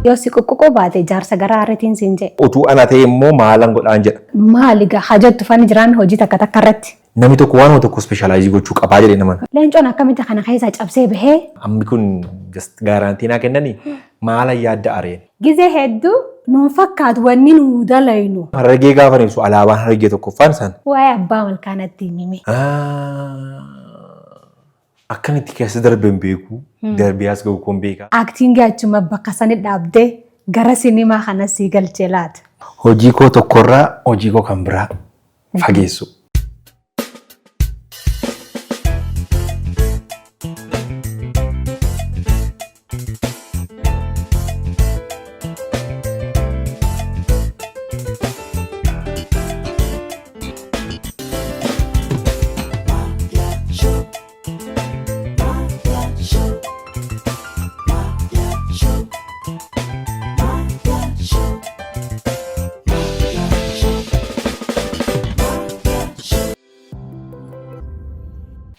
Yoo si quqqoo baate jaarsa garaa arreetiin siin jee. Utuu ana ta'e immoo maalan godhaan jedha. Maaliga hajattu fani jiraan hojii takka takka irratti. Namni tokko waan tokko specialize gochuu qabaa jedhee nama. Leencoon akkamitti kana keessa cabsee bahee? Ammi kun just garantii naa kennanii maala yaadda areen. Gizee hedduu nuun fakkaatu wanni nu dalaynu. Harargee gaafa ibsu alaabaan harargee tokkoffaan san. Waa'ee abbaa malkaanatti himime. Akkanitti keessa darbeen beeku darbee as gahu kun beeka. Aktiingii achuma bakka sani dhaabdee gara sinimaa kana sii galchee laata. Hojii koo tokkorraa hojii koo kan biraa fageessu.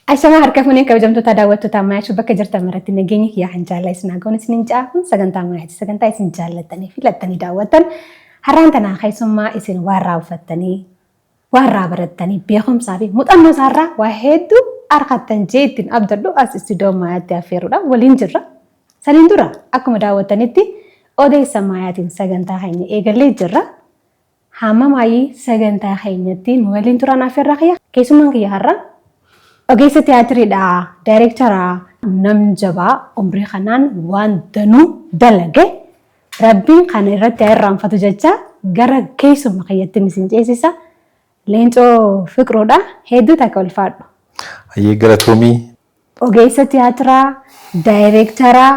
Ashama harka fuunee kabajamtoota daawwattoota ammayyaa bakka jirtan maratti nageenya kiyyaa kan jaalala isin haguun isin caafun sagantaa ammayyaati sagantaa isin jaallattanii filattanii daawwattan har'aan tanaa keessummaa isin warraa uffattanii warraa barattanii beekumsaa fi muuxannoo isaarraa waa hedduu harkattan jee ittiin abdadhu as istiidiyoo ammayyaatti affeeruudhaan waliin jirra. Saniin dura akkuma daawwattanitti odeessa ammayyaatiin sagantaa keenya eegallee jirra. Hamma maayii sagantaa keenyatti waliin turan affeerraa kiyya keessummaan kiyya har'aa. Ogeessa tiyaatiriidha, daayireektaraa, nam jabaa umrii kanaan waan danuu dalage rabbiin kana irratti irraanfatu jecha gara keessummaa kiyyatti isin ceesisa. Leencoo Fiqiruudha hedduu takka ulfaadhu. Hayyee galatoomii. Ogeessa tiyaatiraa, daayireektaraa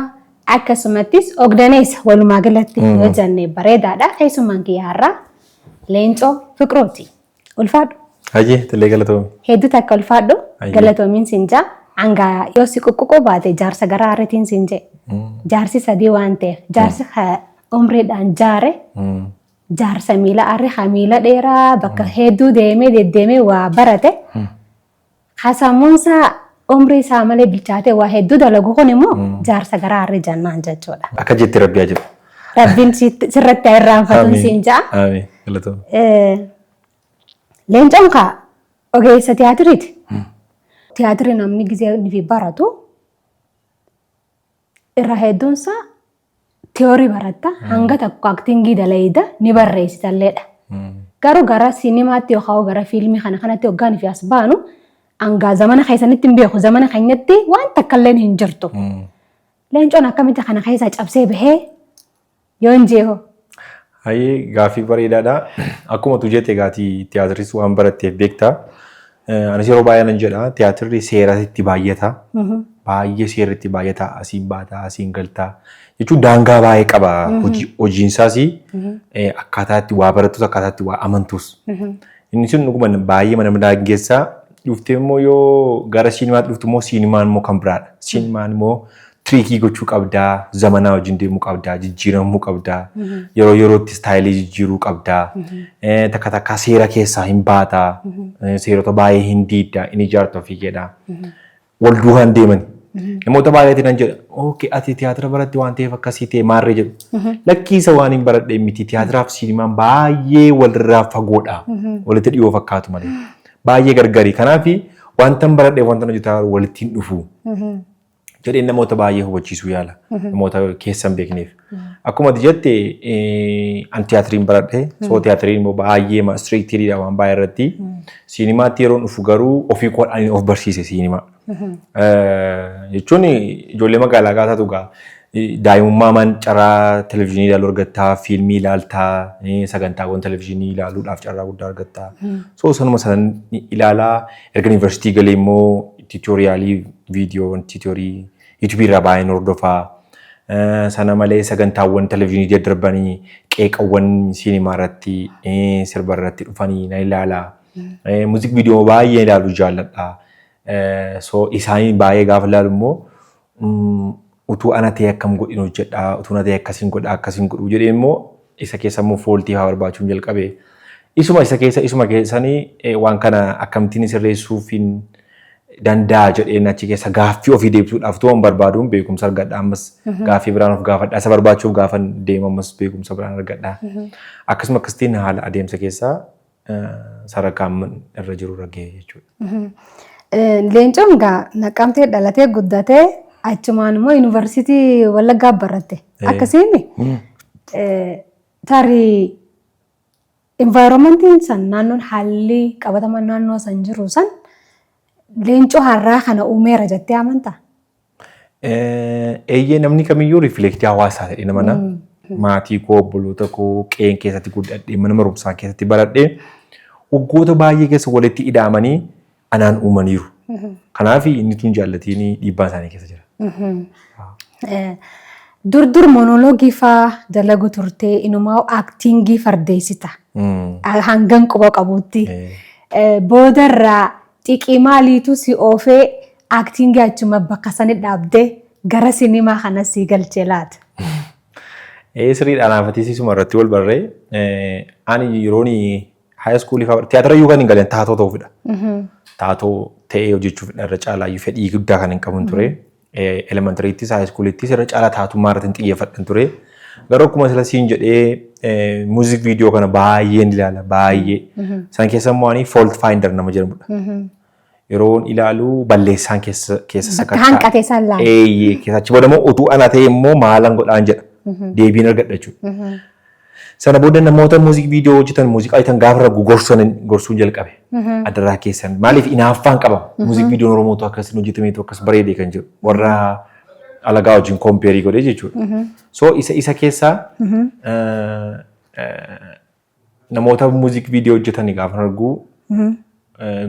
akkasumattis ogdaneessa walumaa galatti yoo jenne bareedaadha. Keessummaan kiyya har'aa Leencoo Fiqiruuti. Ulfaadhu. Hayyee tillee galatoomi. Hedduu takka ulfaadhu. Galatoomiin siin jaa. Angaa yoo si quqqoo baate jaarsa garaa arreetiin siin jee. Jaarsi sadii waan ta'eef jaarsi umriidhaan jaare jaarsa miila arre miila dheeraa bakka hedduu deemee deddeemee waa barate. Hasammuunsaa umrii isaa malee bilchaatee waa hedduu dalagu kun immoo jaarsa garaa arre jannaan jechuudha. Akka jetti rabbiyaa jedhu. Rabbiin sirratti irraanfatuun siin jaa. Amiin galatoomi. Leencoon kaa ogeessa tiyaatiriiti. Tiyaatirii namni gizee ni baratu irra hedduunsaa tiyoorii baratta hanga tokko aktingii dalayida ni barreessitalleedha. Garuu gara sinimaatti yookaan gara fiilmii kanatti hoggaan fi as baanu hangaa zamana keessanitti hin beeku zamana keenyatti waan takkallee hin jirtu. Leencoon akkamitti kana keessa cabsee bahee yoo hin jeeho. Hayyee gaaffii bareedaadha. Akkuma tu jette gaatii tiyaatiris waan baratteef beektaa. Anis yeroo baay'ee nan jedha tiyaatirri seeratti baay'ata. Baay'ee seeratti baay'ata asiin baata asiin galtaa. Jechuun daangaa baay'ee qaba hojiinsaas akkaataa itti waa barattus akkaataa itti waa amantus. Inni sun dhuguma baay'ee mana daangessaa dhuftee immoo yoo gara siinimaatti dhuftu immoo siinimaan immoo kan biraadha. Siinimaan immoo tiriikii gochuu qabdaa, zamanaa wajjin deemuu qabdaa, jijjiiramuu qabdaa, yeroo yerootti istaayilii jijjiiruu qabdaa, takka takka seera keessaa hin baataa, seerota baay'ee hin diiddaa, inni ijaartu ofii jedhaa. Wal duukaan deeman. Namoota baay'eetiin nan jedha, "Ookee ati tiyaatira baratte waan ta'eef akkasii ta'e maarree jedhu." Lakkiisa waan hin baradhe miti tiyaatiraaf siinimaan baay'ee walirraa fagoodha. Walitti dhiyoo fakkaatu malee. Baay'ee gargari. Kanaaf wanta hin baradhe wanta hojjetaa walitti hin dhufu. Jedhee namoota baay'ee hubachiisuu yaala. Namoota keessa hin beekneef. Akkuma jette an tiyaatiriin baradhe. Soo tiyaatiriin immoo baay'ee istiriiktiidha waan baay'ee irratti. Siinimaatti yeroo dhufu garuu ofii koodhaan of barsiise siinimaa. Jechuun ijoollee magaalaa gaataatu gaa daa'imummaan carraa televezyiinii ilaaluu argattaa, fiilmii ilaaltaa, sagantaawwan televezyiinii ilaaluudhaaf carraa guddaa argattaa. Soo sanuma sanan ilaalaa erga yuunivarsiitii galee immoo tiitoriyaalii viidiyoo tiitorii yuutuubii irraa baay'een hordofaa. Sana malee sagantaawwan televezyiinii daddarbanii qeeqawwan siinimaa irratti sirba irratti dhufanii na ilaalaa. Muuziq viidiyoo baay'ee ilaaluu jaalladha. So isaanii baay'ee gaafa ilaalu immoo utuu ana ta'e akkam godhin hojjedha utuu na ta'e akkasiin godha akkasiin godhu jedhee immoo isa keessa immoo fooltii haa barbaachuun jalqabe. Isuma isa keessa isuma keessanii waan kana akkamittiin sirreessuufiin danda'a jedheen achi keessa gaaffii ofii deebisuudhaaf tu'uun barbaaduun beekumsa argadha ammas gaaffii biraan of gaafadha isa barbaachuuf gaafan deema ammas beekumsa biraan argadha akkasuma akkasitiin haala adeemsa keessaa sadarkaan irra jiru raggee jechuudha. Leencoon gaa Naqqamtee dhalatee guddatee achumaan immoo yuunivarsiitii Wallaggaa baratte akkasiin tarii environmentiin san naannoon haalli qabataman naannoo san jiru san leencoo har'aa kana uumeera jettee amantaa? Eeyyee namni kamiyyuu rifleektii hawaasaa ta'e namana maatii koo obboloota koo qe'een keessatti guddadhee mana barumsaa keessatti baradhee waggoota baay'ee keessa walitti hidhaamanii anaan uumaniiru. Kanaaf inni tun jaallatiin dhiibbaa isaanii keessa jira. Dur monoloogii faa dalagu turtee inumaa aaktingii fardeessita. Hangan quba qabuutti. Boodarraa xiqqii maaliitu si oofee aaktingii achuma bakka sani dhaabdee gara sinimaa kanas si galchee laata? Sirriidhaan afatisiisuma irratti wal barree ani yeroon high school tiyaatira iyyuu kan hin galeen taatoo ta'uufidha. Taatoo ta'ee hojjechuuf irra caalaa iyyuu fedhii guddaa kan hin qabun ture. Elementaryittis high schoolittis irra caalaa taatummaa irratti xiyyeeffadhan ture. Garuu akkuma sila siin jedhee muuziik viidiyoo kana baay'een ilaala baay'ee. San keessa immoo ani fault finder nama jedhamudha. Yeroon ilaalu balleessaan keessa sakattaa. Hanqatee isaan laala. Keessa achi booda immoo utuu ana ta'e immoo maalan godhaan jedha. Deebiin argadha jechuudha. Sana booda namoota muuziik viidiyoo hojjetan muuziqaa itan gaafa ragu gorsuun jalqabe. Adaraa keessan maaliif inaaffaan qaba muuziik viidiyoon Oromootu akkasiin hojjetameetu akkas bareedee kan jiru warra alagaa wajjin kompeerii godhee jechuudha. So isa keessaa namoota muuziik viidiyoo hojjetanii gaafa argu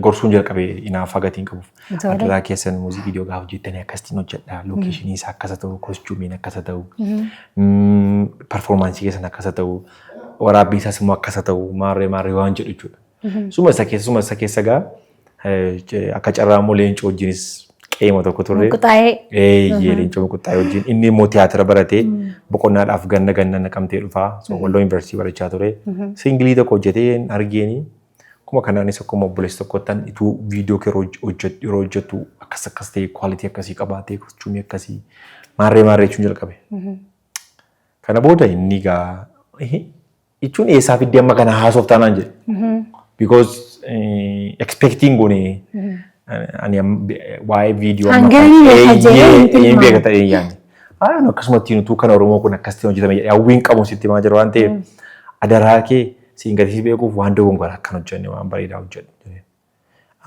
gorsuun jalqabe inaaffaa gatiin qabuuf. Adaraa keessan muuziik viidiyoo gaafa hojjetanii akkasiin hojjedha. Lookeeshinii isaa akkasa ta'u, kostyuumiin akkasa ta'u, performaansii keessan akkasa ta'u, waraabbii isaas immoo akkasa ta'u maarree waan jedhu jechuudha. Suma isa keessa gaa akka carraa immoo leencoo wajjinis qeema tokko turre. Mukuxaa'ee. Leencoo mukuxaa'ee wajjin inni immoo tiyaatira baratee boqonnaadhaaf ganna Naqamtee dhufaa. Walloo yuunivarsiitii barachaa ture. Singilii tokko hojjetee argeeni. Akkuma kanaanis akkuma obboleessi tokkottan ituu viidiyoo yeroo hojjetu akkas ta'e kwaalitii akkasii qabaatee kostyuumii akkasii maarree jechuun jalqabe. Kana booda inni gaa jechuun eessaa fiddee amma kana haasoof taanaan jedhe. Because expecting goone ani waa'ee viidiyoo amma kan beeka ta'e yaani. Akkasumatti nutuu kan Oromoo kun akkas ta'e hojjetame jedhee hawwiin qabuun sitti himaa jira waan ta'eef adaraa kee siin gadi beekuuf waan dogongoraa akkan hojjenne waan bareedaa hojjedhe.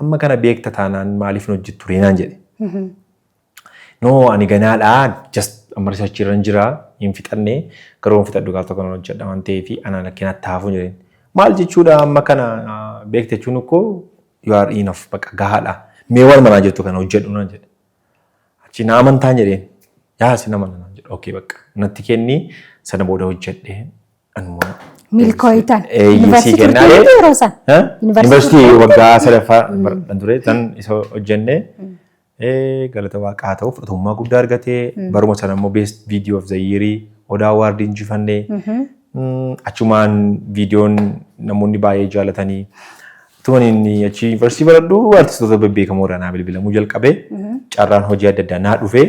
Amma kana beekta taanaan maaliif hin hojjettu reenaan jedhe. No ani ganaadhaa just amma risaachii irra jira hin fixannee garuu hin fixadhu gaafa tokko hojjedha waan ta'eef anaan akkinatti haafuu jedheen. Maal jechuudha amma kana beekte jechuun akkoo you are enough bakka gahaadha. Mee wal manaa jettu kana hojjedhu naan jedhe. Achi na amantaan jedheen. Yaa si nama naan jedhe. Okay bakka natti kenni sana booda hojjedhe. Anuma. Milkooyitaan. Yuunivarsiitii yeroo san. Yuunivarsiitii waggaa sadaffaa baradhan ture. Tan isa hojjenne. Galata waaqaa ta'u fudhatamummaa guddaa argatee baruma sana immoo best video of the year odaa award injifannee. Achumaan viidiyoon namoonni baay'ee jaalatanii tuman inni achi yuunivarsiitii baradhu artistoota bebbeekamoo irraa naa bilbilamuu jalqabe carraan hojii adda addaa naa dhufe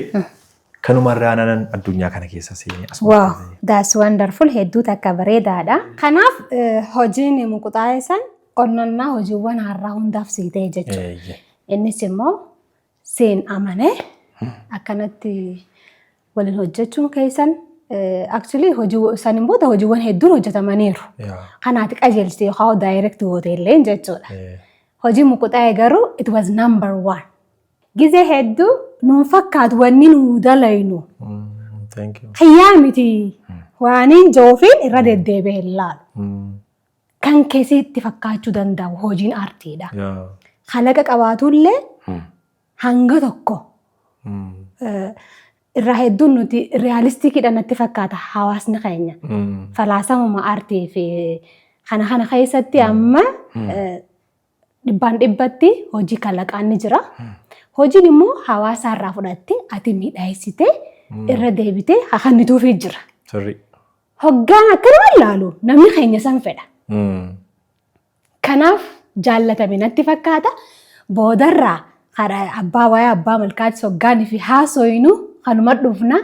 kanumarraa nanan addunyaa kana keessa seenee asuma. Wow, that's wonderful. Hedduu takka bareedaadha. Kanaaf hojiin mukuxaa'ee san qonnannaa hojiiwwan har'aa hundaaf siitee jechuudha. Innis immoo seen amanee akkanatti waliin hojjechuun keessan actually hojii sanin booda hojiiwwan hedduun hojjetamaniiru. Kanaati qajeelchite yookaan direct hoteelleen jechuudha. Hojii mukuxaa'ee garuu it was number one. Gizee hedduu nuun fakkaatu wanni nu dalaynu. Hayyaa miti waaniin joofiin irra deddeebi'ee ilaalu. Kan keessatti fakkaachuu danda'u hojiin aartiidha. Kalaqa qabaatullee hanga tokko. Irraa hedduun nuti realistikiidhaan natti fakkaata hawaasni keenya. Falaasamuma aartii fi kana keessatti amma dhibbaan dhibbatti hojii kalaqaan ni jira. Hojiin immoo hawaasa irraa fudhattee ati miidhagsitee irra deebitee hafannituufii jira. Hoggaan akkanuma ilaalu namni keenya san fedha. Kanaaf jaallatame natti fakkaata. Boodarraa abbaa waa'ee abbaa malkaatti soggaanii fi haasoyinu kanuma dhufna.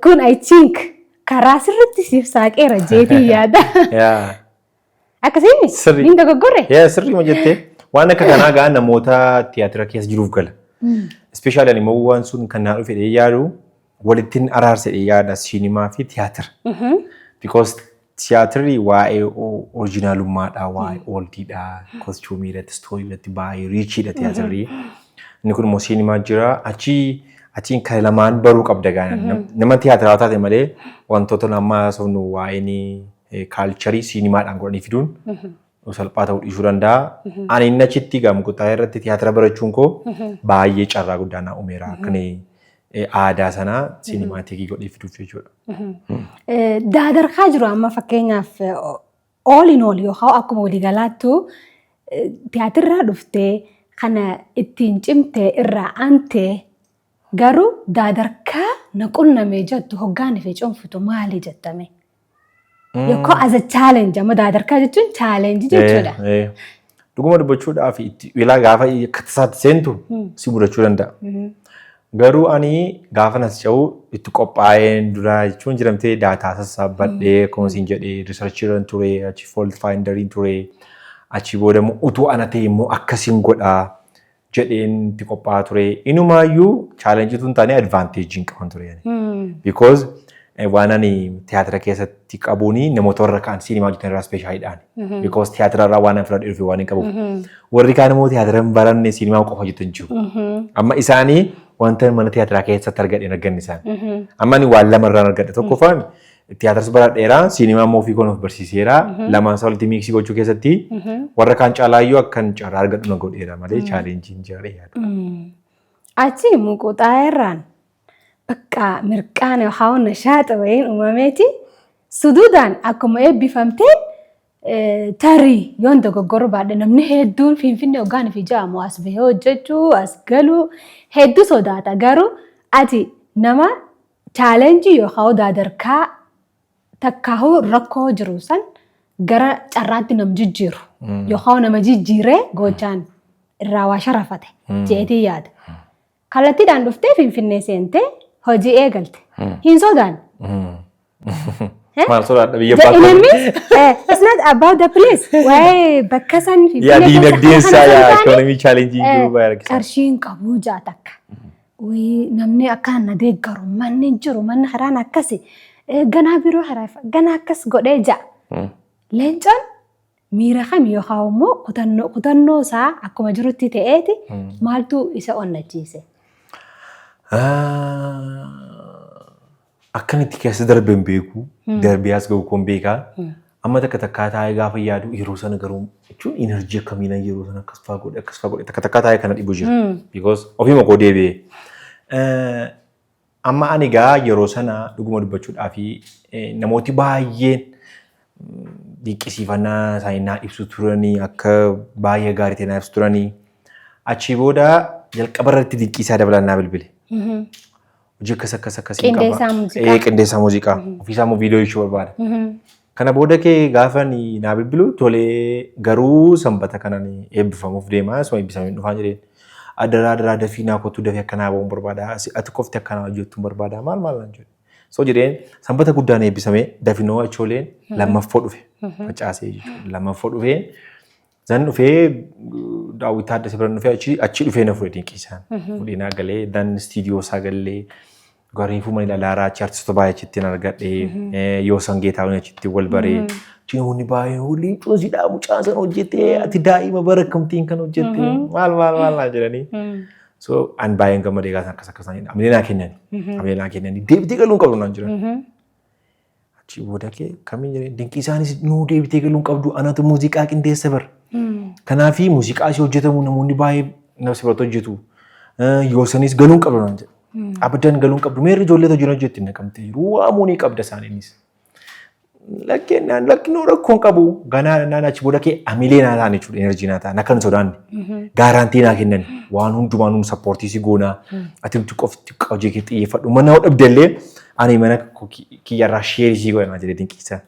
Kun I think karaa sirriitti siif saaqeera jeetii yaada. Akkasiin ni dogoggorre? Sirrii ma jettee waan akka kanaa gaa namoota tiyaatira keessa jiruuf gala. Especially ani waan sun kan naa dhufe yaadu walittiin araarse yaada siinimaa fi tiyaatira. Because tiyaatirri waa'ee oriijinaalummaadha, waa'ee ooldiidha, kostuumiidha, istooriidhaatti baay'ee riichiidha tiyaatirri. Inni kun immoo siinimaa jira. Achiin kan lamaan baruu qabda gaana. Nama tiyaatiraa taate malee wantoota nama haasofnu waa'een kaalcharii siinimaadhaan godhanii fiduun salphaa ta'uu dhiisuu danda'a. Ani inni achitti gaamgutaa irratti tiyaatira barachuun koo baay'ee carraa guddaa naa uumeera. Kan aadaa sanaa siinimaatiikii godhee fiduuf jechuudha. Daadarkaa jiru amma fakkeenyaaf all in all yookaan akkuma waliigalaattu tiyaatirraa dhuftee kana ittiin cimtee irraa aantee garuu daadarkaa na qunnamee jettu hoggaan fi cuunfitu maali jettame? Yookaan as a challenge amma daadarkaa jechuun challenge jechuudha. Dhuguma dubbachuudhaaf ilaa gaafa akka tasaatti seentu si mudachuu danda'a. Garuu ani gaafa nas ce'u itti qophaa'een duraa jechuun jiramtee daataa sassaabadhee akkuma isin jedhee riisarchiirran ture, achi fooldi faayindariin ture, achi booda immoo utuu ana ta'e immoo akkasiin godhaa jedheen itti qophaa'aa ture. Inumaayyuu chaalenjii tun taane advaanteejiin qaban ture. Because waan ani tiyaatira keessatti qabuuni namoota warra kaan siinimaa hojjetan irraa ispeeshaaliidhaan. Because tiyaatira irraa waan ani fudhadhee dhufe waan hin qabu. Warri kaan immoo tiyaatira hin baranne siinimaa qofa hojjetan jiru. Amma isaanii wanta mana tiyaatiraa keessatti argadheen arganne isaan. Amma ani waan lama irraan argadhe tokkoffaan tiyaatiras baradheera siinimaa immoo ofii koon of barsiiseera. Lamaan isaa walitti miiksii gochuu keessatti warra kaan caalaayyuu akkan carraa argadhu na godheera malee chaalenjiin jedhee yaadu. Achi muuquxaa irraan bakka mirqaan yookaan nashaaxa wayiin uumameeti suduudhaan akkuma eebbifamteen tarii yoon dogoggoruu baadhe namni hedduun Finfinnee hoggaan fi ja'amu as bahee hojjechuu as galuu hedduu sodaata. Garuu ati nama chaalenjii yookaan daadarkaa takkaahuu rakkoo jiru san gara carraatti nam jijjiiru yookaan nama jijjiiree gochaan irraa waa sharafate jeetii yaada. Kallattiidhaan dhuftee Finfinnee seentee hojii eegalte. Hin sodaan. Maal sodaadha biyya baakuu? It's not about the place. Waa'ee bakka san Finfinnee. Yaa diinagdeen isaa yaa ikoonomii chaalenjii jiru baay'ee rakkisa. Qarshiin qabuu jaatakka. Namni akkaan na deeggaru manni jiru manni haraan akkasi ganaa biroo haraafa ganaa akkas godhee ja'a. Leencaan miira kam yookaan immoo kutannoo isaa akkuma jirutti ta'eeti maaltu isa onnachiise? Akkanitti keessa darbeen beeku darbee as gahu koon beekaa amma takka taa'ee gaafa yaadu yeroo sana garuu jechuun inerjii akkamiin yeroo sana akkas fa'aa godhe takka taa'ee kana dhibu jira. Because ofiima koo deebi'ee. Amma ani gaa yeroo sana dhuguma dubbachuudhaa fi namooti baay'een dinqisiifannaa isaanii naa ibsu turanii akka baay'ee gaarii ta'e naa ibsu turanii achii booda jalqaba irratti dinqisaa dabalannaa bilbile. Hojii akkas akkasii qaba. Qindeessaa muuziqaa. Ofiisaa immoo viidiyoo jechuu barbaada. Kana booda kee gaafa naa bilbilu tolee garuu sanbata kanan eebbifamuuf deemaa osoo eebbifamee dhufaan jedheen. Adaraa dafii naa kottuu dafii akkanaa bahuun barbaada. Ati qofti akkanaa hojjettuun barbaada. Maal naan jedhu. So jedheen sanbata guddaan eebbifamee dafinoo achooleen lammaffoo dhufe. Facaasee jechuudha. Lammaffoo dhufee zan dhufee daawwitaa adda isa biraan dhufee achi dhufee na fudhe dinqiisaan. Fudhee naa galee dan istiidiyoo isaa gallee gariifuu mana ilaalaa achi artistoota baay'ee achitti argadhee yoo sangeetaa achitti wal baree namoonni baay'ee waliin coosiidhaa mucaan sana hojjettee ati daa'ima bara akkamtiin kan hojjettee maal naan jedhanii. So an baay'een gammadee gaasan akkas jedha. Amilee naa kennanii deebitee galuun qabdu naan jiran. Achi booda kee kamiin jedhee dinqiisaanis nuu deebitee galuun qabdu anatu muuziqaa qindeessa bara. Kanaafi muuziqaa ishee hojjetamu namoonni baay'ee nafsi biratti hojjetu. Yoo sanis galuun qabdu naan jedha. Abaddan galuun qabdu meerri ijoollee hojii hojjetti naqamtee jiru waamuu ni qabda isaaniinis. Lakkinoo rakkoon qabu ganaa naan achi booda kee amilee naa ta'an jechuudha enerjii naa ta'an akka hin sodaanne. Gaaraantii naa kennan waan hundumaa nuun sappoortii si goonaa ati nuti qofti hojii kee xiyyeeffadhu mana hoo dhabdellee ani mana kiyyarraa sheerii si godhanaa jedhee dinqiisa.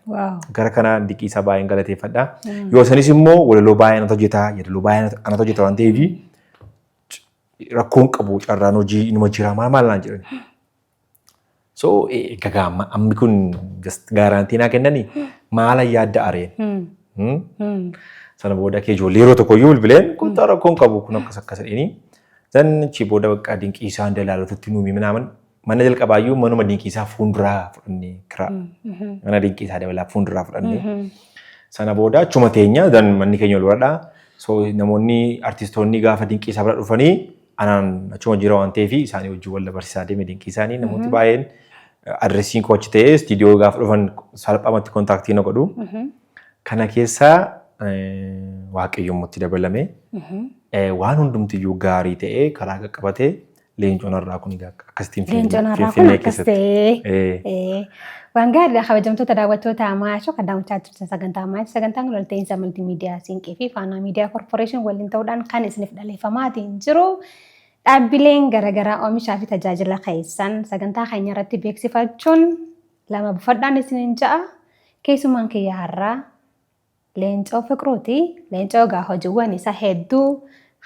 Gara kanaa dinqiisa baay'een galateeffadha. Yoo sanis immoo walaloo baay'ee anatu hojjetaa yeedaloo baay'ee anatu hojjeta waan ta'eef rakkoon qabu carraan hojii inuma jira maal naan jedhani. So egaa ammi kun just gaarantii naa kennanii maala yaadda areen. Sana booda kee ijoollee yeroo tokko iyyuu bilbileen kun rakkoon qabu kun akkas jedhanii. Zan achi booda bakka dinqiisaan dalaalatutti nuumi minaaman mana jalqabaayyuu manuma dinqiisaa fuulduraa fudhannee kiraa. Mana dinqiisaa dabalaa fuulduraa fudhannee. Sana booda achuma teenya zan manni keenya ol baradhaa. So namoonni artistoonni gaafa dinqiisaa bira dhufanii anaan achuma jira waan ta'eef isaanii wajjin wal barsiisaa deeme dinqiisaanii namooti baay'een adresiin koo achi ta'ee istiidiyoo gaafa dhufan salphaamatti kontaaktii na godhu. Kana keessaa waaqayyoomatti dabalame waan hundumtiyyuu gaarii ta'ee karaa qaqqabatee leencoon irraa kun akkasitiin Finfinnee keessatti. Waan gaariidha kabajamtoota daawwattoota Amaashoo kan daawwachaa jirtan sagantaa Amaash sagantaan kun walta'iinsa maltiimiidiyaa Siinqee fi Faanaa Miidiyaa Korporeeshin waliin ta'uudhaan kan isiniif dhaleeffamaatiin jiru. Dhaabbileen garaagaraa oomishaa fi tajaajila keessan sagantaa keenya irratti beeksifachuun lama buufadhaan isiniin ja'a. Keessumaan kiyya har'aa Leencoo Fiqiruuti. Leencoo gaa hojiiwwan isaa hedduu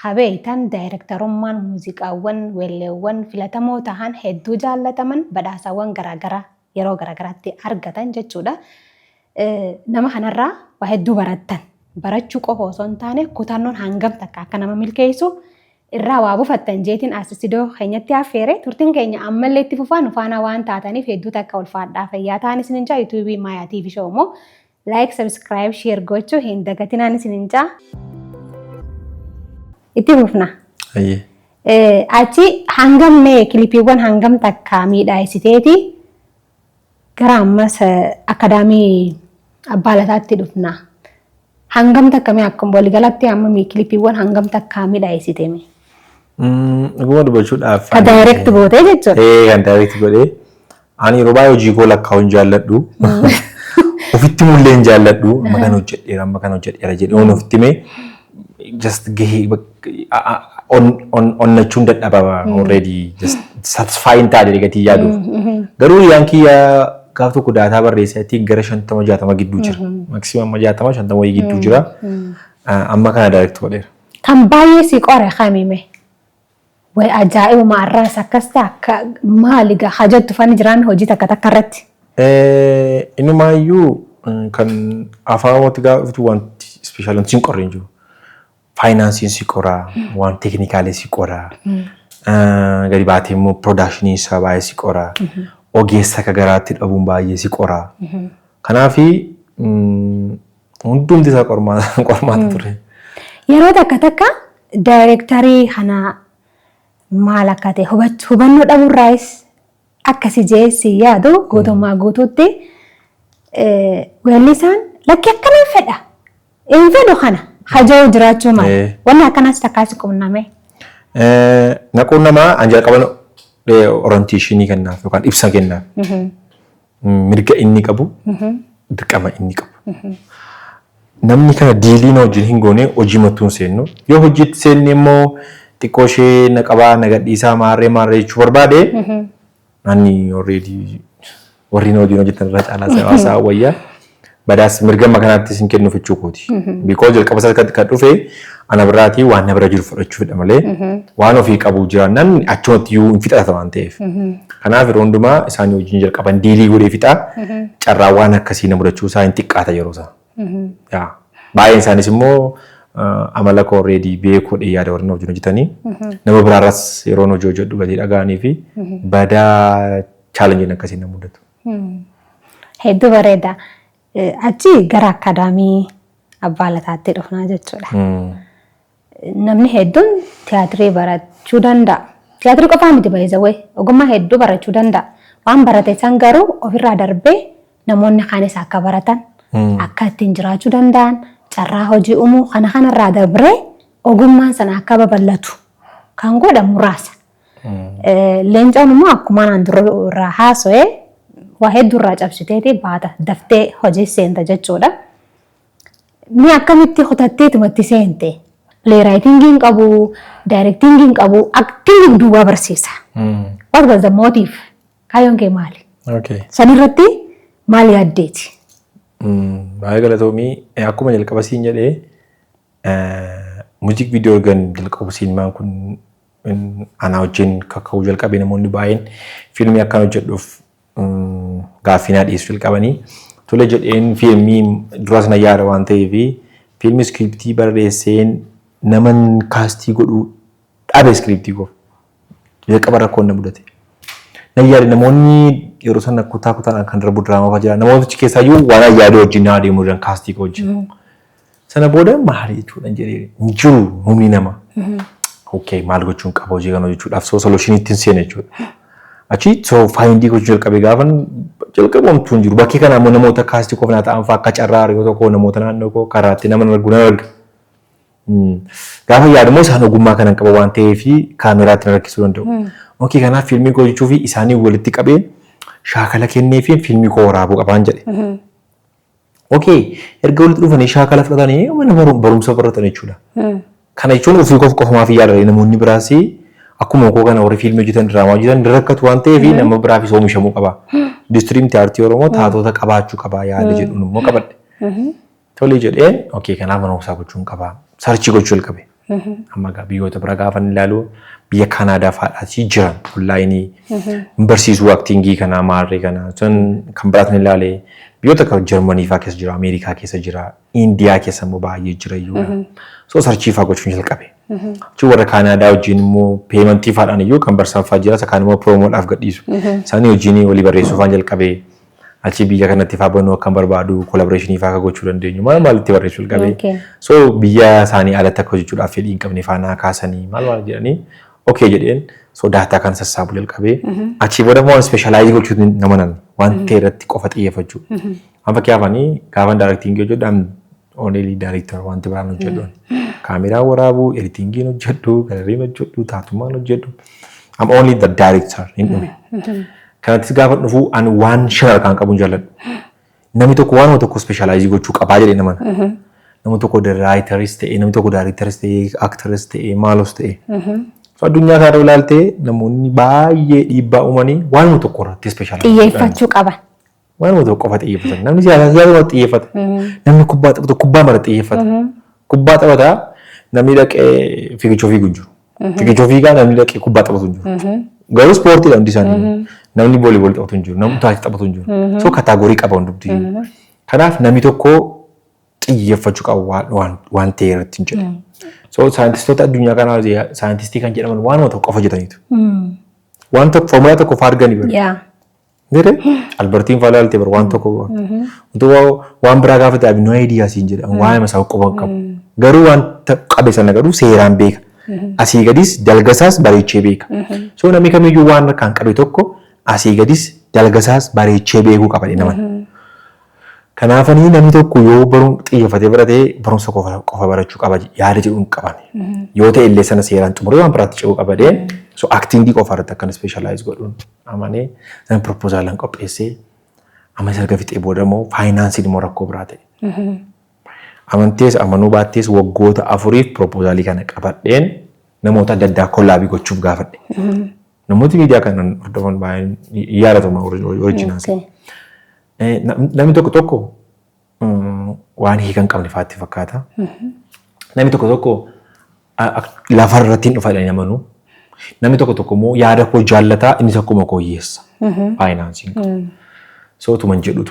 habeetan daayirektarummaan muuziqaawwan weelleewwan filatamoo ta'an hedduu jaallataman badhaasawwan garaagaraa yeroo garaagaraatti argatan jechuudha. Nama kanarraa waa hedduu barattan. Barachuu qofa osoo hin taane kutannoon hangam takka akka nama milkeessu irraa waa buufattan jeetiin istiidiyoo keenyatti affeere turtiin keenya ammallee itti fufaan faana waan taataniif hedduu takka ulfaadhaa fayyaa ta'an isinin jaa yuutuubii Maayaa TV show immoo like, subscribe, share gochuu hin dagatinaan isinin jaa. Itti fufna. Achi hangam mee kilipiiwwan hangam takka miidhagsiteeti gara ammas akadaamii abbaa lataatti dhufna. Hangam takka mee akkuma waliigalatti amma kilipiiwwan hangam takka miidhagsite mee? Dhuguma dubbachuudhaaf. Kan daayirekti gootee jechuudha. Kan daayirekti godhee. Ani yeroo baay'ee hojii koo lakkaa'uun jaalladhu. Ofitti mullee hin jaalladhu. Amma kan hojjedheera jedhee ofitti mee just gahee onnachuun dadhabama already just satisfying taate gatii yaaduuf. Garuu yaankiyyaa gaaf tokko daataa barreessatti gara 50-60 gidduu jira. Maksimum 60-50 gidduu jira. Amma kana daayirekti godheera. Kan baay'ee si qore kamime. Way ajaa'ibuma arraas akkas ta'a maali gaa hajattu fani jiraan hojii takka takka irratti. Innumaayyuu kan afaan Oromootti gaafatu wanti ispeeshaal siin qorreen jiru. Faayinaansiin si qoraa, waan teeknikaalee si qoraa, gadi baatee immoo piroodakshinii isaa baay'ee si qoraa, ogeessa akka garaatti dhabuun baay'ee si qoraa. Kanaafi hundumti isaa qormaata ture. Yeroo takka takka daayirektarii kana maal akka ta'e hubannoo dhabuurraayis akkasi jeessi yaadu guutummaa guutuutti weellisaan lakki akkanaan fedha. Hin fedhu kana. Hajoo jiraachuu maali? Wanni akkanaas takkaasi quunname. Naquun namaa anjaa qaban orienteeshinii kennaaf yookaan ibsa kennaaf. Mirga inni qabu, dirqama inni qabu. Namni kana diiliin wajjin hin goone hojii mattuun seennu. Yoo hojiitti seenne immoo xiqqoo ishee na qabaa na gadhiisaa maarree jechuu barbaade ani already warri wajjin hojjetan irra caalaa hawaasaa wayyaa. Badaas mirga makanaatti sin kennuuf jechuu kooti. Because jalqaba isaa kan dhufe ana biraatii waan na bira jiru fudhachuu fedha malee waan ofii qabu jiraannan achumatti iyyuu hin fixata waan ta'eef. Kanaaf yeroo hundumaa isaanii wajjin jalqaban diilii godhee fixa carraa waan akkasii na mudachuu isaa hin xiqqaata yeroo isaa. Baay'een isaanis immoo amala koo already beekuu yaada warreen wajjin hojjetanii nama biraarras yeroo hojii hojjedhu gatii dhaga'anii fi badaa chaalenjiin akkasii na mudatu. Hedduu bareeda. Achi gara akadaamii abbaa lataatti dhufnaa jechuudha. Namni hedduun tiyaatirii barachuu danda'a. Tiyaatirii qofaa miti baay'ee ogummaa hedduu barachuu danda'a. Waan barate san garuu ofirraa darbee namoonni kaanis akka baratan akka ittiin jiraachuu danda'an carraa hojii uumuu kanarraa darbee ogummaan sana akka babal'atu kan godhan muraasa. Leencoon immoo akkuma naan dura haasa'ee waa hedduurraa cabsiteeti baata daftee hojii seenta jechuudha. Mi akkamitti kutatteetumatti seente? Playwriting qabu, directing qabu, acting duwwaa barsiisa. What was the motive? Kaayyoon kee maali? Sanirratti maal yaaddeeti? Baay'ee galatoomii akkuma jalqaba siin jedhee muuziq viidiyoo organ jalqabu siinimaan kun ana wajjin kaka'uu jalqabee namoonni baay'een fiilmii akkan hojjedhuuf gaaffii naa dhiyeessuu jalqabanii tole jedheen fiilmii duras na yaada waan ta'eef fiilmii iskiriptii barreesseen naman kaastii godhuu dhabe iskiriptii goof. Jalqaba rakkoon na mudate. Na yaade namoonni yeroo sana kutaa kutaadhaan kan darbu diraamaa fa'aa jira. Namoota keessaa iyyuu waan yaade wajjin naa deemuu jiran kaastii wajjin. Sana booda maali jechuudha jedhee hin jiru humni namaa. Okay, maal gochuun qaba hojii kana jechuudhaaf soo solution ittiin seena jechuudha. Achi soo faayindii gochuu jalqabee gaafan jalqabamtuu hin jiru. Bakkee kana ammoo namoota kaastii qofnaa ta'an fa'aa akka carraa yoo tokko namoota naannoo koo karaatti nama argu nan arga. Gaafa yaadamoo isaan ogummaa kanan qaba waan ta'eef kaameraatti na rakkisuu danda'u. Okay, kanaaf fiilmii koo hojjechuu fi isaanii walitti qabee shaakala kennee fi fiilmii koo waraabuu qabaan jedhe. Okay, erga walitti dhufanii shaakala fudhatanii mana barumsa baratan jechuudha. Kana jechuun ofii qofaaf yaadare namoonni biraas akkuma koo kana warri fiilmii hojjetan diraamaa hojjetan rakkatu waan ta'eef nama biraafis oomishamuu qaba. Industiriin tiyaartii Oromoo taatota qabaachuu qaba yaada jedhuun immoo qabadhe. Tole jedheen okay kanaaf barumsa gochuun qaba. Sarchii gochuu jalqabe. Amma biyyoota bira gaafan ilaalu biyya Kanaadaa fa'aadhaas jiran onlaayinii barsiisuu aktingii kana maarree kana sun kan biraatan ilaalee biyyoota akka Jarmanii fa'aa keessa jira, Ameerikaa keessa jira, Indiyaa keessa immoo baay'ee jira iyyuu. So sarchii fa'aa gochuun jalqabe. Achi warra Kanaadaa wajjin immoo peementii fa'aadhaan iyyuu kan barsiisan fa'aa jira, kaan immoo piroomoodhaaf gadhiisu. Isaanii wajjin walii barreessuu fa'aan jalqabe. Achi biyya kanatti fa'aa banuu akkan barbaadu koolaaboreeshinii fa'aa gochuu dandeenyu maal itti barreessuu jalqabe. So biyya isaanii alatti akka hojjechuudhaaf fedhii hin qabne fa'aa kaasanii maal jedhanii okay jedheen so daataa kan sassaabuu jalqabee achi booda immoo ispeeshalaayizii gochuu nama nan waan ta'e irratti qofa xiyyeeffachuu. Amma fakkeeffaanii gaafan daarektiingii hojjedhu only director wanti biraan hojjedhu. Kaameraa waraabuu, editingiin hojjedhu, galeriin hojjedhu, taatumaan hojjedhu. I'm only the director hin dhume. Kanattis gaafa dhufu ani waan shan harkaan qabuun jaalladhu. Namni tokko waan tokko ispeeshalaayizii gochuu qabaa jedhee nama. Namni tokko raayitaris ta'e, namni tokko daarektaris ta'e, aktaris ta'e, maalos ta'e. So addunyaa kana ilaaltee namoonni baay'ee dhiibbaa uumanii waan tokko irratti ispeeshalaayizii xiyyeeffachuu qaban. Waan tokko qofa xiyyeeffatan. Namni siyaasa xiyyeeffata. Namni kubbaa taphatu kubbaa mara xiyyeeffata. Kubbaa taphataa namni dhaqee fiigicha ofii jiru. Fiigicha ofii gaa namni dhaqee kubbaa taphatu jiru. Garuu ispoortiidha hundi isaanii. Namni vooliiboolii taphatu jiru. Namni taa'ee taphatu jiru. So kaataagorii qaba hundumti. Kanaaf namni tokko xiyyeeffachuu qaba waan ta'e irratti hin jedhu. So saayintistoota addunyaa kanaa saayintistii kan jedhaman waan tokko qofa hojjetaniitu. Waan tokko foormulaa tokko fa'aa arganii bara. Nire Albertiin fa'aa ilaalte bara waan tokko waan biraa gaafa ta'e no idea siin jedha waan masaa qofa qabu. Garuu waan qabe sana garuu seeraan beeka. Asii gadis dalgasaas bareechee beeka. So namni kamiyyuu waan kan qabe tokko asii gadis dalgasaas bareechee beekuu qaba naman. Kanaafanii namni tokko yoo baruu xiyyeeffatee baratee barumsa qofa barachuu qaba yaada jedhuun qaban. Yoo ta'e illee sana seeraan xumuree waan biraatti ce'uu qaba dee so aktingii qofa irratti akkan ispeeshaalaayiz godhuun amanee sana proposaalaan qopheessee amma isa erga fixee booda immoo faayinaansiin immoo rakkoo biraa ta'e. Amantees amanuu baattees waggoota 4 proposaalii kana qabadheen namoota adda addaa kollaabii gochuuf gaafadhe. Namooti miidiyaa kanan hordofan baay'een yaadatuma oriijinaansi. Namni tokko waan hiikan qabne fa'aatti fakkaata. Namni tokko lafarratti hin dhufadhanii amanuu. Namni tokko immoo yaada koo jaallataa inni akkuma koo hiyyeessa. Faayinaansiin. So tuman jedhu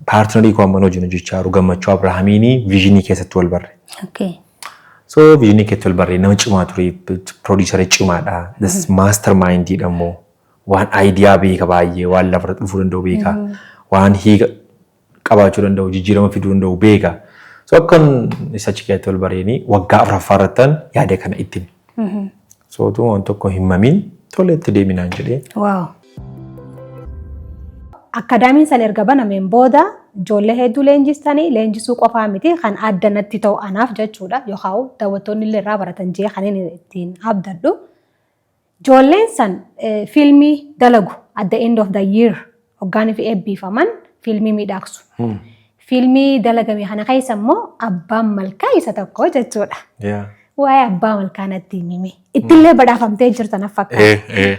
paartinarii koo amman hojii hojjechaa jiru Gammachuu Abrahaamiini viizinii keessatti wal barre. So viizinii keessatti wal barre nama cimaa ture piroodiisarii cimaadha. Maaster maayindiidha immoo. Waan aayidiyaa beeka baay'ee waan lafarratti dhufuu danda'u beeka. Waan hiika qabaachuu danda'u jijjiirama fiduu danda'u beeka. So akkan isa achi keessatti wal barreeni waggaa 4ffaa irrattan yaada kana itti. So tu waan tokko hin mamin tole itti deeminaan jedhee. Akkaadaamiin san erga banameen booda ijoollee hedduu leenjistanii leenjisuu qofaa miti kan adda natti ta'u anaaf jechuudha yookaan daawwattoonni illee irraa baratan jee kan inni ittiin abdadhu. Ijoolleen san fiilmii dalagu at the end of the year hoggaanii fi eebbifaman fiilmii miidhagsu. Fiilmii dalagame kana keessa immoo abbaan malkaa isa tokko jechuudha. Waa'ee abbaa malkaa natti himi. Ittillee badhaafamtee jirtan fakkaata.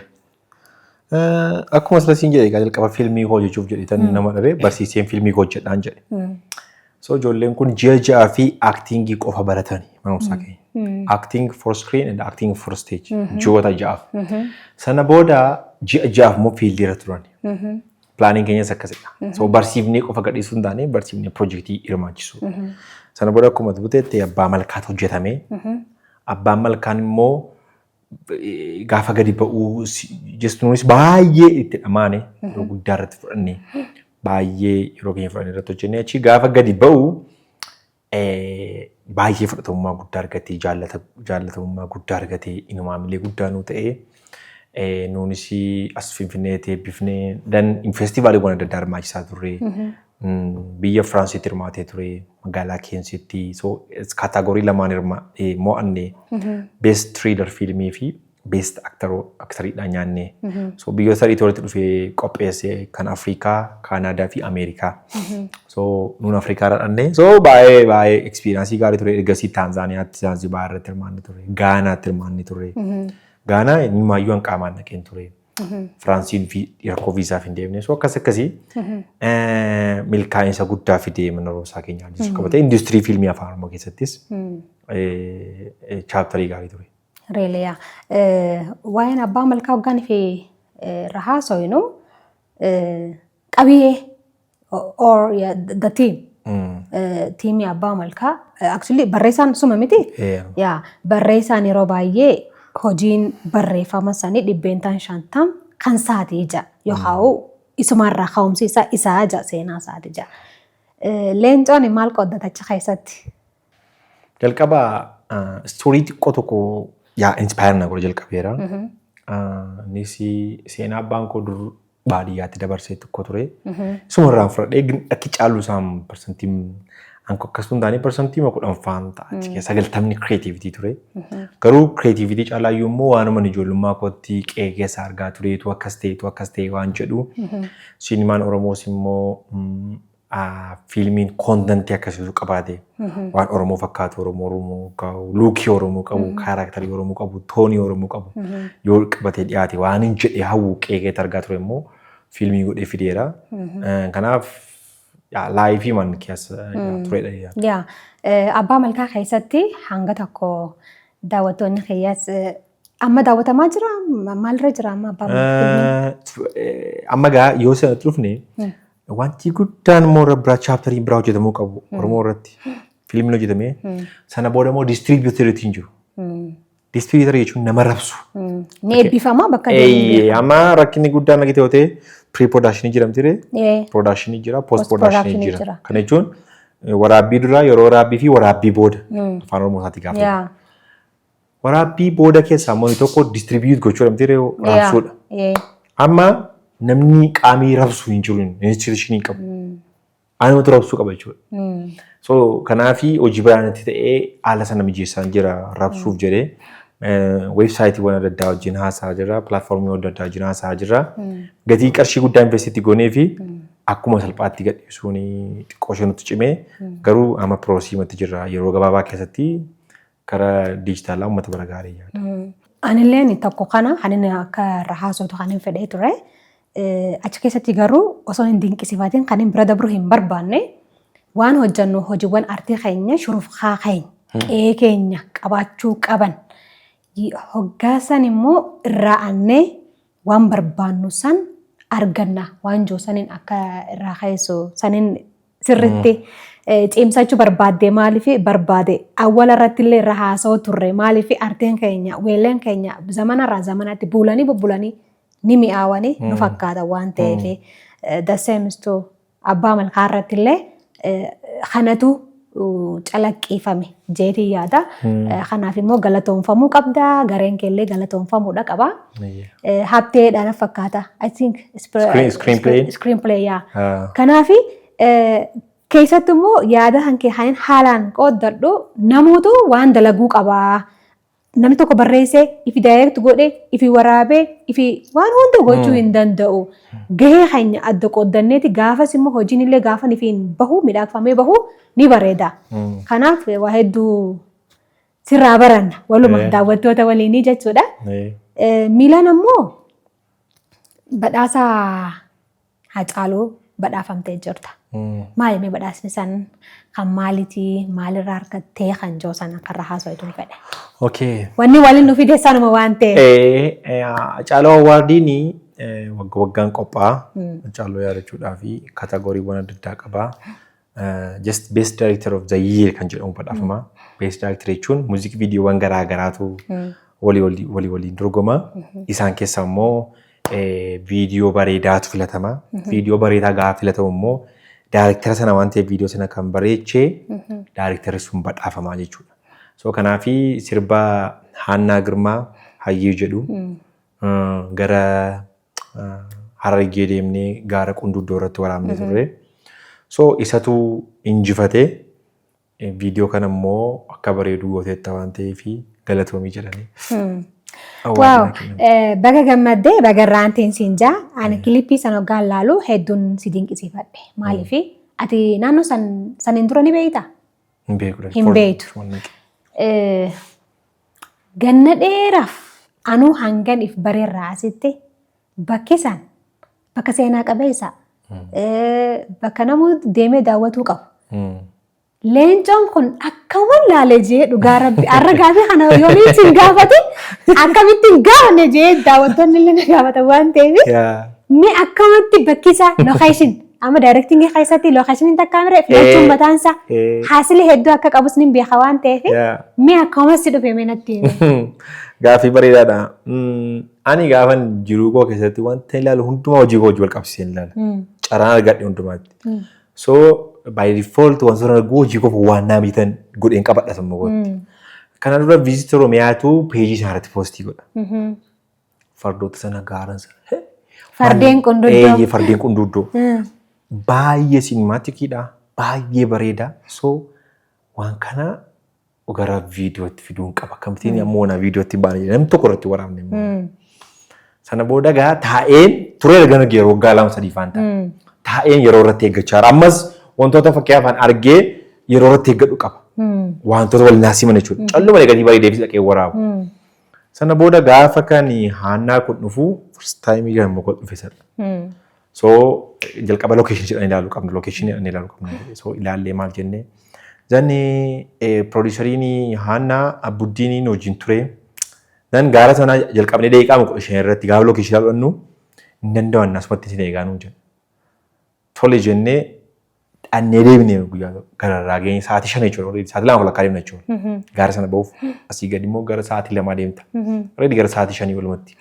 Akkuma asirratti jedhe jalqaba fiilmii hojjechuuf jedhe nama dhabe barsiiseen fiilmii hojjedhaan jedhe. So ijoolleen kun ji'a 6 fi aktingii qofa baratanii mana barumsaa keenya. acting for screen and acting for stage. Ji'oota ja'aaf. Sana booda ji'a ja'aaf immoo fiildii irra turan. Planning keenyas akkasidha. So barsiifnee qofa gadhiisuu hin taane barsiifnee piroojeektii hirmaachisu. Sana booda akkuma dubbate abbaa malkaatu hojjetame. Abbaan malkaan immoo gaafa gadi ba'uu jechuunis baay'ee itti dhamaane yeroo guddaa irratti fudhannee baay'ee yeroo keenya fudhannee irratti hojjennee achi gaafa gadi ba'uu baay'ee fudhatamummaa guddaa argatee jaallatamummaa guddaa argatee inumaamilee guddaa nuu ta'ee nuunis as Finfinneetti eebbifnee dan feestivaaliiwwan adda addaa hirmaachisaa turre biyya Firaansiitti hirmaatee ture magaalaa Keensitti so kaataagorii lamaan mo'anne best thriller filmii fi best actoriidhaan nyaanne so biyyoota sadii walitti dhufee qopheesse kan Afrikaa, Kaanaadaa fi Ameerikaa so nuun Afrikaa dhadhanne so baay'ee ekspiriyansii gaarii ture ergasii Taanzaaniyaatti Zaanzibaar irratti hirmaanne ture Gaanaatti hirmaanne ture Gaanaa inni maayyuu hanqaamaan naqeen ture. Firaansiin fi rakkoo viisaa fi hin deemne so akkasii milkaa'insa guddaa fidee mana barumsaa keenyaa addisuu qabate industirii fiilmii afaan oromoo keessattis chaaptarii gaarii ture. Reeliyaa waa'een abbaa malkaa hoggaan fi rahaa soyinu qabiyyee or the team tiimii abbaa malkaa actually barreessaan suma miti barreessaan yeroo baay'ee hojiin barreeffama sanii dhibbeentaan 50 kan saatii ija yookaan isumarraa ka'umsiisa isaa ija seenaa saatii ija. Leencoon maal qoddatacha keessatti? Jalqaba istoorii xiqqoo tokko inspire na godhe jalqabeera. Innis seenaa abbaan koo dur baadiyyaatti dabarsee tokko ture. Isumarraan fudhadhee akki caalu isaan parsantiin anko akkasumas taane parsantii ma kudhan faan taati keessa 90 creativity ture. Garuu creativity caalaa yommuu waanuma ijoollummaa kootti qe'ee keessa argaa tureetu akkas ta'e waan jedhu. Sinimaan Oromoos immoo fiilmiin kontentii akkasiisu qabaate waan Oromoo fakkaatu Oromoo qabu, luukii Oromoo qabu, kaaraaktarii Oromoo qabu, toonii Oromoo qabu yoo qabatee dhiyaate waan hin jedhee hawwu qe'ee keessa argaa ture immoo fiilmii godhee fideera. Kanaaf laayifii man keessa turedha. Yaa abbaa malkaa keessatti hanga tokko daawwattoonni kiyyaas amma daawwatamaa jira maalirra jira amma abbaa malkaa? Amma gaa yoo sanatti dhufne wanti guddaan immoo biraa chaaptarii biraa hojjetamuu qabu Oromoo irratti fiilmiin hojjetame sana booda immoo distriibiyuuteriitiin jiru. Distriibiyuuterii jechuun nama rabsu. Ni eebbifama bakka deemee. Amma rakkinni guddaan nagitee hootee pre-production jiramtire production jira post production jira kana jechuun waraabbii dura yeroo waraabbii fi waraabbii booda afaan oromoo isaatti gaafa waraabbii booda keessaa immoo tokko distribute gochuu jedhamtire raabsuudha amma namni qaamii rabsu hin jiru institution qabu aanimatu rabsuu qaba jechuudha so kanaafi hojii biraanatti ta'ee haala sana mijeessaan jira rabsuuf jedhee websaayitii waan adda addaa wajjin haasaa jira, pilaatfoormii adda addaa wajjin haasaa jira. Gatii qarshii guddaa investiitti goonee fi akkuma salphaatti gadhiisuun xiqqoo ishee nutti cimee garuu amma piroosiimatti jira yeroo gabaabaa keessatti karaa diijitaalaa uummata bira gaarii yaada. Anilleen tokko kana hanin akka rahaasootu kanin fedhee ture. Achi keessatti garuu osoo hin dinqisiifatiin kanin bira dabruu hin barbaanne waan hojjennu hojiiwwan artii keenya shuruuf haa keenya qe'ee keenya qabaachuu qaban. Hoggaasan immoo irraa annee waan barbaannu san arganna waan jiru saniin akka irraa keessu saniin sirriitti cimsachuu barbaadde maaliif barbaade awwala irratti illee irra haasa'u turre maaliif artiin keenya weelleen keenya zamanarraa zamanaatti buulanii bubbulanii ni mi'aawanii nu fakkaata waan ta'eef daseemistu abbaa malkaa irratti illee kanatu calaqqifame jeetii yaada. Kanaaf immoo galatoomfamuu qabda. Gareen keellee galatoomfamuudha qaba. Hapteedhaan fakkaata. I think screenplay yaa. Kanaaf keessatti immoo yaada hankee haalaan qooddadhu namoota waan dalaguu qaba. Namni tokko barreessee ifi daayireekti godhee ifi waraabee ifi waan hunda gochuu hin danda'u. Gahee keenya adda qooddanneeti gaafas immoo hojiin illee gaafa ifiin bahu midhaagfamee bahu ni bareeda. Kanaaf waa hedduu sirraa baranna waluma daawwattoota waliinii jechuudha. Miilaan ammoo badhaasa Hacaaluu badhaafamtee jirta. Maali badhaasni san kan maalitii maalirraa argattee kan jiru sana kan haasawaa jiru fedha. Okay. Wanni waliin nuuf fide sanuma waan ta'eef. Caalaa Awwaardiin waggaan qophaa'a. Caaloo yaadachuudhaa fi kaatagooriiwwan adda addaa qaba. Just best director of the year kan jedhamu badhaafama. Best director jechuun muuziqii viidiyoowwan garaa garaatu walii dorgoma. Isaan keessaa immoo viidiyoo bareedaatu filatama. Viidiyoo bareedaa gaafa filatamu immoo daayirektara sana waan ta'eef viidiyoo sana kan bareechee daayirektarri sun badhaafamaa jechuudha. So kanaafi sirba Haannaa Girmaa Hayyee jedhu gara Harargee deemnee gaara Qunduddoo irratti waraabnee turre. So isatu injifatee viidiyoo kana immoo akka bareedu gooteetta waan ta'eef galatoomii jedhanii. Waaw, baga gammaddee baga irraantiin siin jaa. Ani kilipii sana hoggaan laalu hedduun si dinqisiifadhe. Maaliif ati naannoo saniin dura ni beektaa? Hin beektu. Ganna dheeraaf anuu hangan if bareerraa asitti bakki san bakka seenaa qabeessa bakka namuu deemee daawwatuu qabu. Leencoon kun akka wallaalee jee dhugaa rabbi har'a gaafii kana yoomiin siin gaafate akkamittiin gaafanne jee daawwattoonni illee na gaafatan waan ta'eef mi akkamatti bakki isaa lokeeshin amma daayirektingii keessatti lokeeshiniin takkaa mire filachuun mataan isaa haasili hedduu akka qabus ni beeka waan ta'eef mi akkamas si dhufe meenatti gaafii bareedaadha. Ani gaafan jiruu koo keessatti wanta ilaalu hundumaa hojii koo wajjin wal qabsiisee ilaala. Carraan argadhe hundumaatti. So by default wantoota argu hojii koo waan naamitan godheen qabadha sammuu kootti. Kana dura viizitor Oromiyaatu peejii isaarratti poostii godha. Fardoota sana gaaran sana. Fardeen Qunduddoo. Fardeen Qunduddoo. Baay'ee sinimaatikidha. Baay'ee bareeda. So waan kana gara viidiyootti fiduun qaba. Akkamittiin ammoo na viidiyootti baanee namni tokko irratti waraabne. Sana booda gaa taa'een turee erga yeroo waggaa lama sadii faan ta'a. Taa'een yeroo irratti eeggachaa jira. Ammas wantoota fakkiyaafaan argee yeroo irratti eeggadhu qaba. Wantoota wal naasiman jechuudha. Calluma gatii bareedee fi dhaqee waraabu. Sana booda gaafa kan Haannaa kun dhufu first time yommuu kun dhufe sana. So jalqaba location jedhanii ilaaluu qabna. Location jedhanii ilaaluu qabna. So ilaallee maal jennee. Zanni produuseriin Haannaa Abuddiiniin wajjin ture. Dan gaara sana jalqabnee deeqaa muka isheen irratti gaafa location ilaalu hin danda'an asumatti isin eegaa nuun jenna. Tole jennee dhannee deebinee guyyaa gararraa geenye sa'aatii 5 jechuudha. Sa'aatii 2 walakkaa deemna jechuudha. Gaara sana bahuuf asii gadi immoo gara sa'aatii 2 deemta. Reedi gara sa'aatii 5 walumatti.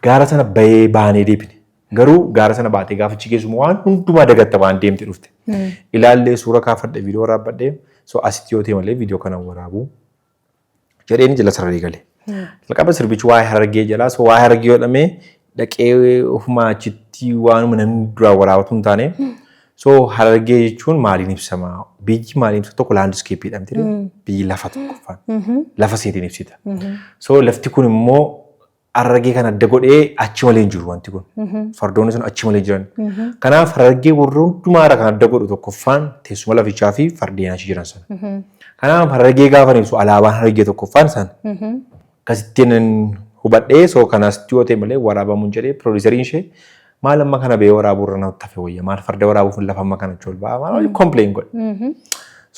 Gaara sana bahee baanee deebine. Garuu gaara sana baatee gaafa achi geessu waan hundumaa dagatta waan deemte dhufte. Ilaallee suura kaafadhe viidiyoo waraabbadhee so asitti yoo ta'e malee viidiyoo kana waraabu jedheen jala sararee galee. Jalqaba sirbichi waa'ee Harargee jalaa so waa'ee Harargee jedhamee dhaqee ofumaa achitti waanuma namni duraa waraabatu hin taane. So Harargee jechuun maaliin ibsama? Biyyi maaliin ibsa tokko laandiskeeppii jedhamti. Biyyi lafa tokkoffaan. Lafa seetiin ibsita. So lafti kun immoo Harargee kan adda godhee achi malee hin jiru wanti kun. Fardoonni sun achi malee jiran. Kanaaf Harargee warra hundumaarra kan adda godhu tokkoffaan teessuma lafichaa fi fardeen achi jiran sana. Kanaaf Harargee gaafa ibsu alaabaan Harargee tokkoffaan sana. Kasittiin hubadhee so kanas yoo ta'e malee waraabamuun jedhee produuseriin ishee maal amma kana bee waraabuu irra natti hafe wayya maal farda waraabuuf lafa amma kana chol ba'a maal complain godhe.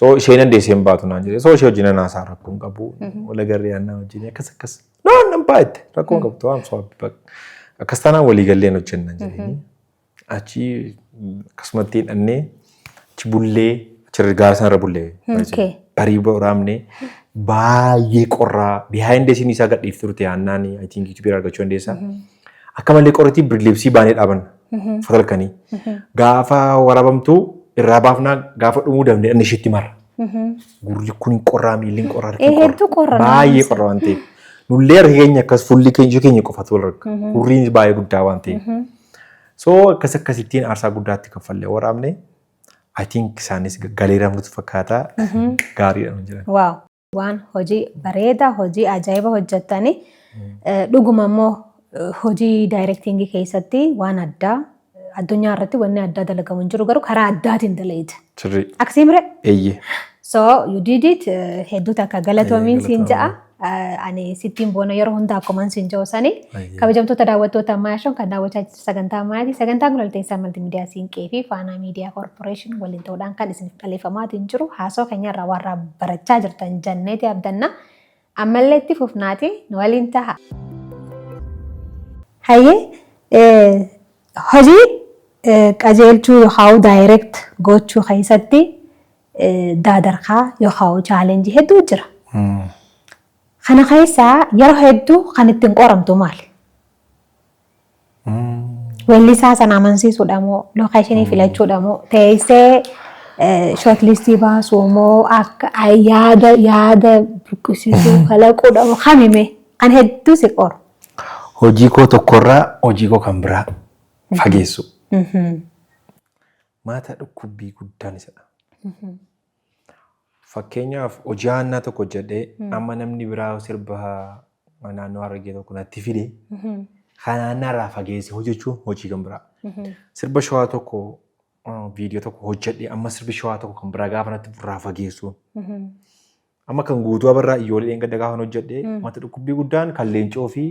So isheen dandeessee hin baatu naan jedhee so ishee wajjin naasaa rakkoo hin qabu wala garee annaa wajjin akkas nan baay'eetti rakkoo hin qabu waan so akkas taanaan walii galleen hojjenna jedhanii achi akkasumatti hidhannee achi bullee achi gaara sanarra bullee barii waraabnee baay'ee qorraa behind the scenes isaa gadhiifti turte Haannaan I think YouTube argachuu dandeessa. Akka malee qorritii birliipsii baanee dhaaban fatalkanii gaafa waraabamtu irraa baafnaa gaafa dhumuu danda'e inni isheetti mara. Gurri kun qorraa miilli qorraa hedduu qorraa baay'ee qorraa waan ta'eef nullee harka keenya akkas fulli keenya qofatu wal arga gurriin baay'ee guddaa waan ta'eef. So akkasittiin aarsaa guddaatti kaffallee waraabne I think isaanis galeeraa nutti fakkaata gaariidha jiran. Waaw waan hojii bareedaa hojii ajaa'iba hojjettanii dhuguma immoo hojii daayirektingii keessatti waan addaa addunyaa irratti wanni addaa dalagamu hin jiru garuu karaa addaatiin dalagita. Sirrii. Akkasiimre? Eeyyee. So you did it hedduu takka galatoomiin siin ja'a ani sittiin boona yeroo hundaa akkuma sin joosanii kabajamtoota daawwattoota maashoon kan daawwachaa jirtu sagantaa maati sagantaan kun walta'insa maltiimiidiyaa siinqee fi faanaa miidiyaa koorporeeshin waliin ta'uudhaan kan isiniif dhaleeffamaatiin jiru haasoo keenya irraa warraa barachaa jirtan janneeti abdanna ammallee itti fufnaati nu waliin taha. Hayyee hojii qajeelchuu yookaan daayireekt gochuu keessatti daadarkaa yookaan chaalenjii hedduu jira. Kana keessaa yeroo hedduu kan ittiin qoramtu maali? Weellisaa sana amansiisuudha moo lookeeshinii filachuudha moo teessee shootlistii baasuu moo akka yaada buqqisiisuu kalaquudha moo kamime kan hedduu si qoru? Hojii koo tokkorraa hojii koo kan biraa fageessu. Maata dhukkubbii guddaan isadha. Fakkeenyaaf hojii aannaa tokko hojjedhee amma namni biraa sirba naannoo Harargee tokko natti fide kan aannarraa fageesse hojjechuun hojii kan biraa. Sirba shawaa tokko viidiyoo tokko hojjedhee amma sirbi shawaa tokko kan biraa gaafa natti irraa fageessu. Amma kan guutuu abarraa iyyoolee gadda gaafa hojjedhee maata dhukkubbii guddaan kan leencoo fi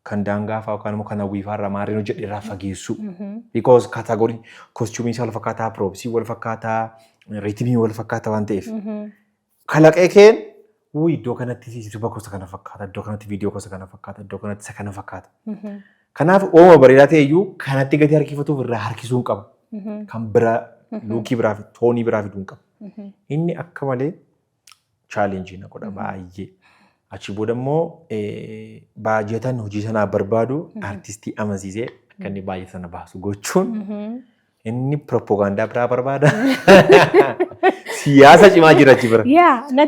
kan daangaa fa'aa yookaan immoo kan hawwiifaa irraa maariin hojjedhee irraa fageessu. Because kaataagorii kostuumii isaa wal fakkaataa, piroopsii wal fakkaataa, riitimii wal fakkaataa waan ta'eef. Kalaqee keen iddoo kanatti sirba gosa kana fakkaata, iddoo kanatti viidiyoo gosa kana fakkaata, iddoo kanatti isa kana fakkaata. Kanaaf ooma bareedaa ta'e iyyuu kanatti gadi harkifatuuf irraa harkisuun qaba. Kan biraa luukii biraa fi toonii biraa fiduun qaba. Inni akka malee chaalenjii na godha baay'ee. Achi booda immoo baajetan hojii sanaa barbaadu artistii amansiisee akka inni baay'ee sana baasu gochuun inni propagaandaa biraa barbaada. Siyaasa cimaa jira achi bira.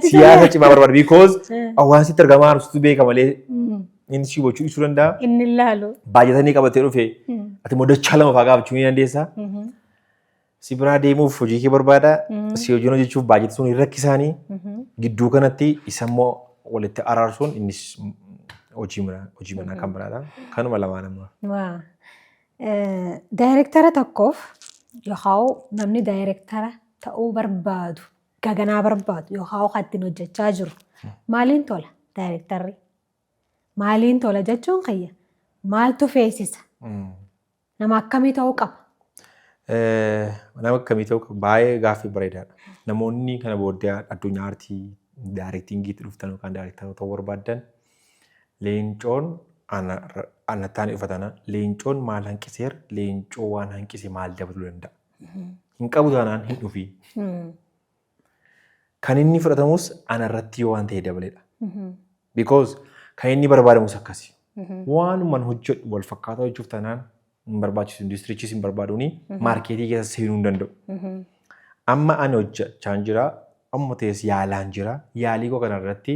Siyaasa cimaa barbaada. Because hawaasni argamaa arsutu beeka malee inni si gochuu ibsuu danda'a. Inni ilaalu. Baajetanii qabatee dhufe ati immoo dachaa lama fa'aa gaafachuu ni dandeessaa. Si biraa deemuuf hojii kee barbaada. Si hojiin hojjechuuf baajeta sun irra rakkisaanii gidduu kanatti isa immoo walitti araarsuun innis hojii manaa kan biraadha. Kanuma lamaan amma. Daayireektara tokkoof yookaan namni daayireektara ta'uu barbaadu gaganaa barbaadu yookaan kan ittiin hojjechaa jiru maaliin tola daayireektarri? Maaliin tola jechuun kiyya maaltu feesisa? Nama akkamii ta'uu qaba? Nama akkamii ta'uu qaba? Baay'ee gaaffii bareedaadha. Namoonni kana booddee addunyaa aartii daayirektingiitti dhuftan yookaan daayirektara ta'uu barbaadan leencoon anattaan dhufatana leencoon maal hanqiseera leencoo waan hanqise maal dabaluu danda'a. Hin qabu taanaan hin dhufi. Kan inni fudhatamus anarratti yoo waan ta'e dabaledha. Because kan inni barbaadamus akkasi. Waanumaan hojjedhu wal fakkaataa hojjechuuf taanaan hin barbaachisu industirichis hin barbaaduuni maarkeetii keessa seenuu hin danda'u. Amma ani hojjechaa jira. Amma ta'es yaalaan jira. Yaalii koo kanarratti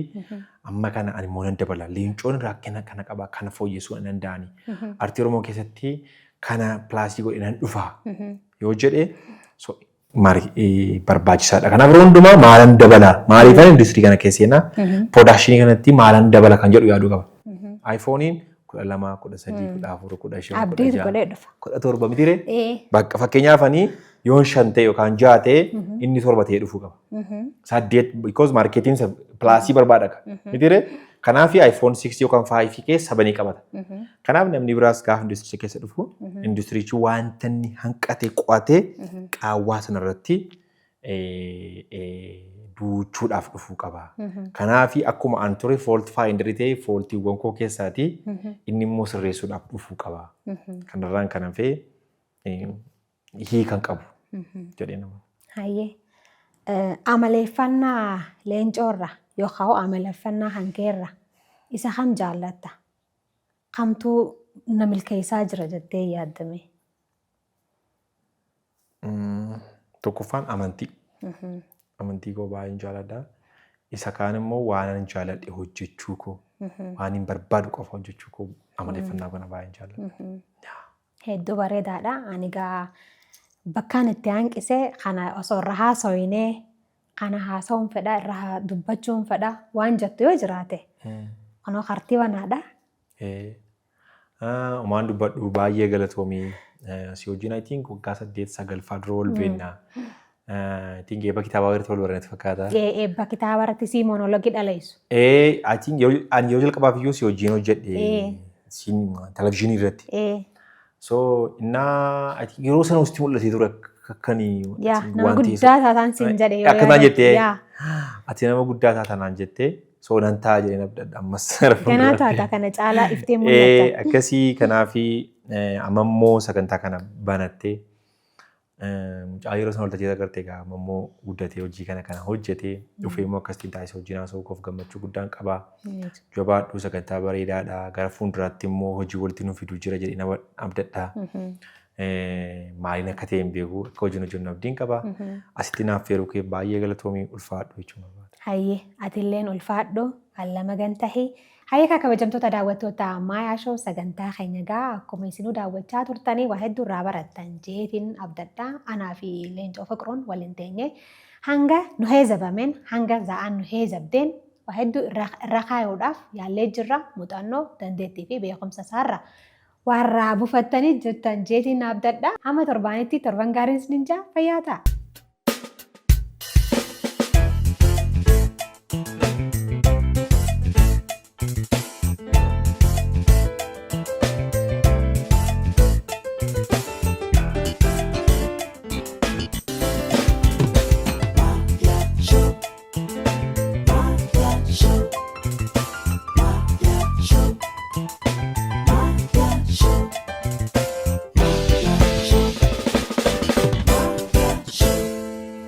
amma kana ani immoo nan dabala. Leencoon rakkina kana qaba. Kana fooyyessuu hin danda'ani. Artii Oromoo keessatti kana pilaasii godhinaan dhufa. Yoo jedhee barbaachisaadha. Kanaaf yeroo hundumaa maalan dabala? Maaliifan industirii kana keessa seenaa? Piroodakshinii kanatti maalan dabala kan jedhu yaaduu qaba. Aayifooniin 12, 13, 14, 15, Abdiit godhee dhufa. 17 mitire. Bakka fakkeenyaaf ani yoon 5 ta'e yookaan 6 ta'e inni 7 ta'ee dhufuu qaba. 8 because marketiin pilaasii barbaada. Mitire kanaaf iPhone 6 yookaan 5 keessa 7 qabata. Kanaaf namni biraas gaafa industirii keessa dhufu industiriichi wanta inni hanqate qo'atee qaawwaa sanarratti duuchuudhaaf dhufuu qaba. Kanaaf akkuma an ture fault finder ta'e faultiiwwan koo keessaati inni immoo sirreessuudhaaf dhufuu qaba. Kanarraan kan hafee hiikan qabu jedhee nama. Hayyee amaleeffannaa leencoorra yookaan amaleeffannaa hanqeerra isa kam jaallatta? Kamtuu na milkeessaa jira jettee yaaddame? Tokkoffaan amantii. Amantii koo baay'een jaalladha. Isa kaan immoo waan ani jaalladhe hojjechuu koo waan hin barbaadu qofa hojjechuu koo amaleeffannaa kana baay'een jaalladha. Hedduu bareedaadha. Ani gaa bakkaan itti hanqisee kana osoo irra haasawinee kana haasawuun fedha irra dubbachuun fedha waan jettu yoo jiraate kanoo hartii banaadha. Waan dubbadhu baay'ee galatoomii. Si hojiin I think waggaa 8-9 dura wal beekna. Ittiin eebba kitaabaa irratti wal baranatti fakkaata. Eebba kitaaba irratti si monoloogii dhaleessu. Ani yoo jalqabaaf iyyuu si wajjin hojjedhe televizyiinii irratti. So yeroo sana usti mul'atee ture akkanii nama guddaa taataan siin jedhe yoo akkanaan jettee ati nama guddaa taatanaan jettee so nan ta'a jedhee nabdadha ammas. Ganaa taata kana caalaa iftee mul'ata. Akkasii kanaafi amammoo sagantaa kana banattee mucaa yeroo sana waltajjii agartee egaa amammoo guddatee hojii kana hojjetee dhufee immoo akkasitti taasisa hojii naasoo koof gammachuu guddaan qabaa. Jabaadhu sagantaa bareedaadha. Gara fuulduraatti immoo hojii walitti nu fiduu jira jedhee nama abdadha. Maaliin akka ta'e hin beeku akka hojiin hojjennu abdiin qaba. Asitti naaf feeruu kee baay'ee galatoomii ulfaadhu jechuudha. Hayyee atilleen ulfaadhu allama gantahi. Hayyee akka kabajamtoota daawwattoota Maayaa Shoo sagantaa keenya egaa akkuma isinuu daawwachaa turtanii waa hedduu irraa barattan jeetiin abdadhaa. Anaa fi Leencoo Fiqiruun waliin teenye hanga nu heezabameen hanga za'aan nu heezabdeen waa hedduu irra kaayuudhaaf yaallee jirra muuxannoo dandeettii fi beekumsa isaarra. Warra buufattanii jirtan jeetiin abdadhaa. Hamma torbaanitti torban gaariin isiniin jaa fayyaa ta'a.